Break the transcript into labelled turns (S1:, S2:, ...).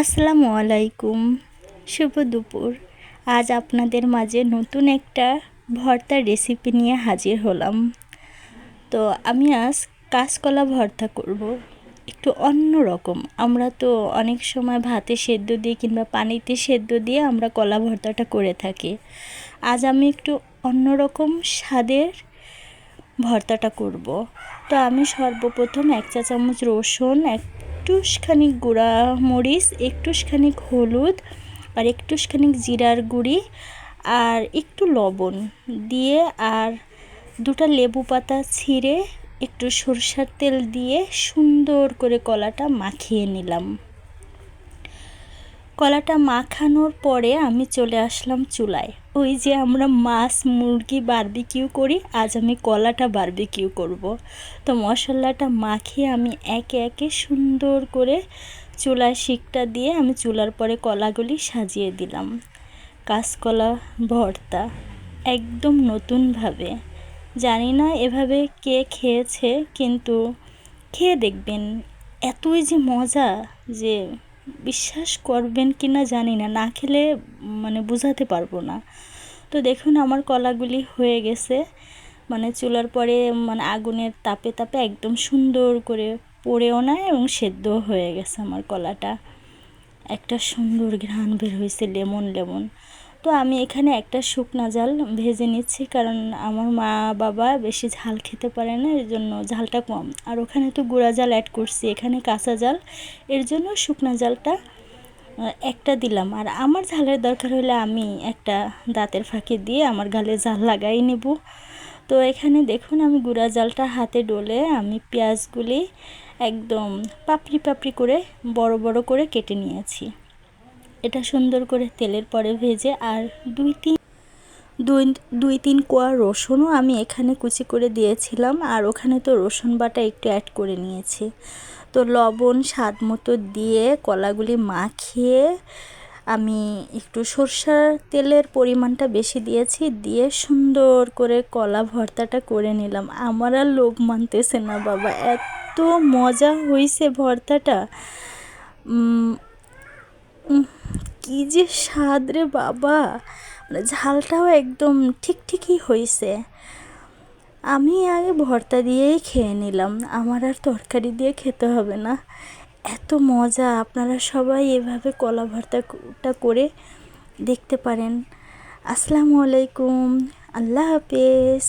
S1: আসসালামু আলাইকুম, শুভ দুপুর। আজ আপনাদের মাঝে নতুন একটা ভর্তার রেসিপি নিয়ে হাজির হলাম। তো আমি আজ কাঁচকলা ভর্তা করব, একটু অন্য রকম। আমরা তো অনেক সময় ভাতে সেদ্ধ দিয়ে কিংবা পানিতে সেদ্ধ দিয়ে আমরা কলা ভর্তাটা করে থাকি। আজ আমি একটু অন্যরকম স্বাদের ভর্তাটা করব। তো আমি সর্বপ্রথম 1 চা চামচ রসুন, একটুখানি গুঁড়া মরিচ, একটুখানি হলুদ আর একটুখানি জিরার গুঁড়ি আর একটু লবণ দিয়ে আর 2টা লেবু পাতা ছিঁড়ে একটু সরষের তেল দিয়ে সুন্দর করে কলাটা মাখিয়ে নিলাম। কলাটা মাখানোর পরে আমি চলে আসলাম চুলায়। ওই যে আমরা মাছ মুরগি বারবিকিউ করি, আজ আমি কলাটা বারবিকিউ করব। তো মশলাটা মাখিয়ে আমি একে একে সুন্দর করে চুলায় শিকটা দিয়ে আমি চুলার পরে কলাগুলি সাজিয়ে দিলাম। কাঁচকলা ভর্তা একদম নতুনভাবে, জানি না এভাবে কে খেয়েছে, কিন্তু খেয়ে দেখবেন এতই যে মজা যে বিশ্বাস করবেন কি না জানি না, না খেলে বোঝাতে পারবো না। তো দেখুন আমার কলাগুলি হয়ে গেছে, চুলার পরে আগুনের তাপে তাপে একদম সুন্দর করে পড়েও না এবং সেদ্ধও হয়ে গেছে আমার কলাটা। একটা সুন্দর ঘ্রাণ বের হয়েছে লেমন লেমন। তো আমি এখানে একটা শুকনা জাল ভেজে নিচ্ছি, কারণ আমার মা বাবা বেশি ঝাল খেতে পারে না, এর জন্য ঝালটা কম। আর ওখানে তো গুঁড়া জাল অ্যাড করছি, এখানে কাঁচা জাল, এর জন্য শুকনা জালটা একটা দিলাম। আর আমার ঝালের দরকার হলে আমি একটা দাঁতের ফাঁকি দিয়ে আমার গালে জাল লাগাই নেব। তো এখানে দেখুন আমি গুঁড়া জালটা হাতে ডলে আমি পেঁয়াজগুলি একদম পাপড়ি পাপড়ি করে বড় বড় করে কেটে নিয়েছি। এটা সুন্দর করে তেলের পরে ভেজে আর দুই তিন কোয়া রসুনও আমি এখানে কুচি করে দিয়েছিলাম, আর ওখানে তো রসুন বাটা একটু অ্যাড করে নিয়েছি। তো লবণ স্বাদ মতো দিয়ে কলাগুলি মাখিয়ে আমি একটু সরষের তেলের পরিমাণটা বেশি দিয়েছি, দিয়ে সুন্দর করে কলা ভর্তাটা করে নিলাম। আমার আর লোভ মানতেছে না বাবা, এত মজা হয়েছে ভর্তাটা। কি যে স্বাদ রে বাবা, ঝালটাও একদম ঠিকই হয়েছে। আমি আগে ভর্তা দিয়েই খেয়ে নিলাম, আমার আর তরকারি দিয়ে খেতে হবে না, এত মজা। আপনারা সবাই এভাবে কলা ভর্তাটা করে দেখতে পারেন। আসসালামু আলাইকুম, আল্লাহ হাফেজ।